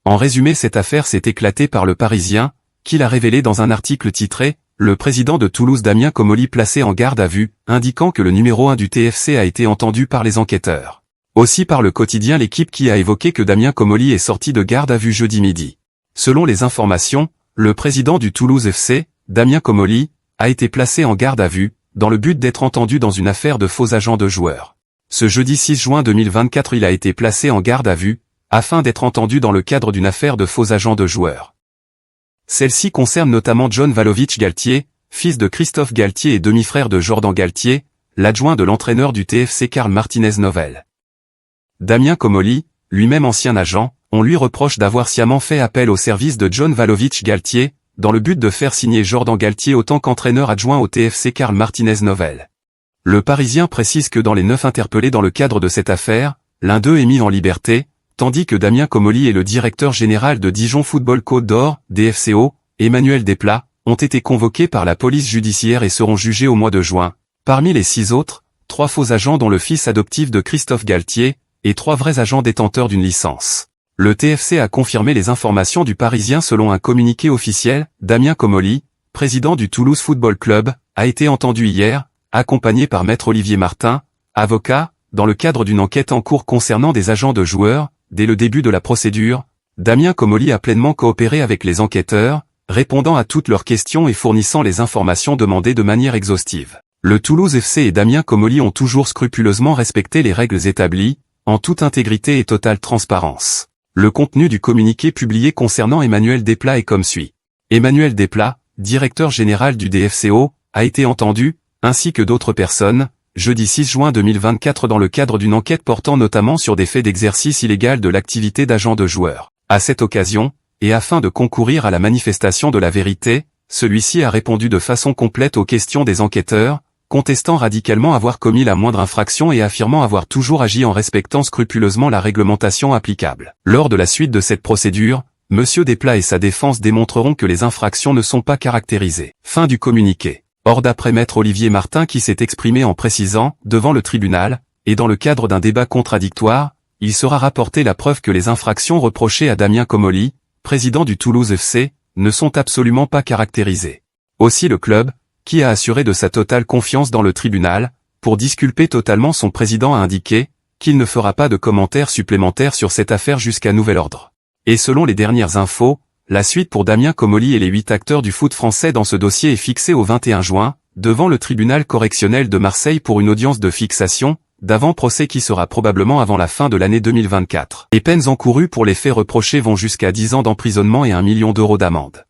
En résumé, cette affaire s'est éclatée par Le Parisien, qui l'a révélé dans un article titré « Le président de Toulouse Damien Comolli placé en garde à vue », indiquant que le numéro 1 du TFC a été entendu par les enquêteurs. Aussi par le quotidien L'Équipe qui a évoqué que Damien Comolli est sorti de garde à vue jeudi midi. Selon les informations, le président du Toulouse FC, Damien Comolli, a été placé en garde à vue, dans le but d'être entendu dans une affaire de faux agents de joueurs. Ce jeudi 6 juin 2024 il a été placé en garde à vue, afin d'être entendu dans le cadre d'une affaire de faux agents de joueurs. Celle-ci concerne notamment John Vlahovic Galtier, fils de Christophe Galtier et demi-frère de Jordan Galtier, l'adjoint de l'entraîneur du TFC Karl Martinez Novel. Damien Comolli, lui-même ancien agent, on lui reproche d'avoir sciemment fait appel au service de John Vlahovic Galtier, dans le but de faire signer Jordan Galtier autant qu'entraîneur adjoint au TFC Karl Martinez Novel. Le Parisien précise que dans les 9 interpellés dans le cadre de cette affaire, l'un d'eux est mis en liberté, tandis que Damien Comolli et le directeur général de Dijon Football Côte d'Or, DFCO, Emmanuel Desplat, ont été convoqués par la police judiciaire et seront jugés au mois de juin. Parmi les 6 autres, 3 faux agents dont le fils adoptif de Christophe Galtier, et 3 vrais agents détenteurs d'une licence. Le TFC a confirmé les informations du Parisien selon un communiqué officiel. Damien Comolli, président du Toulouse Football Club, a été entendu hier, accompagné par Maître Olivier Martin, avocat, dans le cadre d'une enquête en cours concernant des agents de joueurs. Dès le début de la procédure, Damien Comolli a pleinement coopéré avec les enquêteurs, répondant à toutes leurs questions et fournissant les informations demandées de manière exhaustive. Le Toulouse FC et Damien Comolli ont toujours scrupuleusement respecté les règles établies, en toute intégrité et totale transparence. Le contenu du communiqué publié concernant Emmanuel Desplat est comme suit. Emmanuel Desplat, directeur général du DFCO, a été entendu, ainsi que d'autres personnes, jeudi 6 juin 2024 dans le cadre d'une enquête portant notamment sur des faits d'exercice illégal de l'activité d'agent de joueur. À cette occasion, et afin de concourir à la manifestation de la vérité, celui-ci a répondu de façon complète aux questions des enquêteurs, contestant radicalement avoir commis la moindre infraction et affirmant avoir toujours agi en respectant scrupuleusement la réglementation applicable. Lors de la suite de cette procédure, M. Desplat et sa défense démontreront que les infractions ne sont pas caractérisées. Fin du communiqué. Or d'après Maître Olivier Martin qui s'est exprimé en précisant, devant le tribunal, et dans le cadre d'un débat contradictoire, il sera rapporté la preuve que les infractions reprochées à Damien Comolli, président du Toulouse FC, ne sont absolument pas caractérisées. Aussi le club, qui a assuré de sa totale confiance dans le tribunal, pour disculper totalement son président a indiqué qu'il ne fera pas de commentaires supplémentaires sur cette affaire jusqu'à nouvel ordre. Et selon les dernières infos, la suite pour Damien Comolli et les 8 acteurs du foot français dans ce dossier est fixée au 21 juin, devant le tribunal correctionnel de Marseille pour une audience de fixation, d'avant-procès qui sera probablement avant la fin de l'année 2024. Les peines encourues pour les faits reprochés vont jusqu'à 10 ans d'emprisonnement et 1 million d'euros d'amende.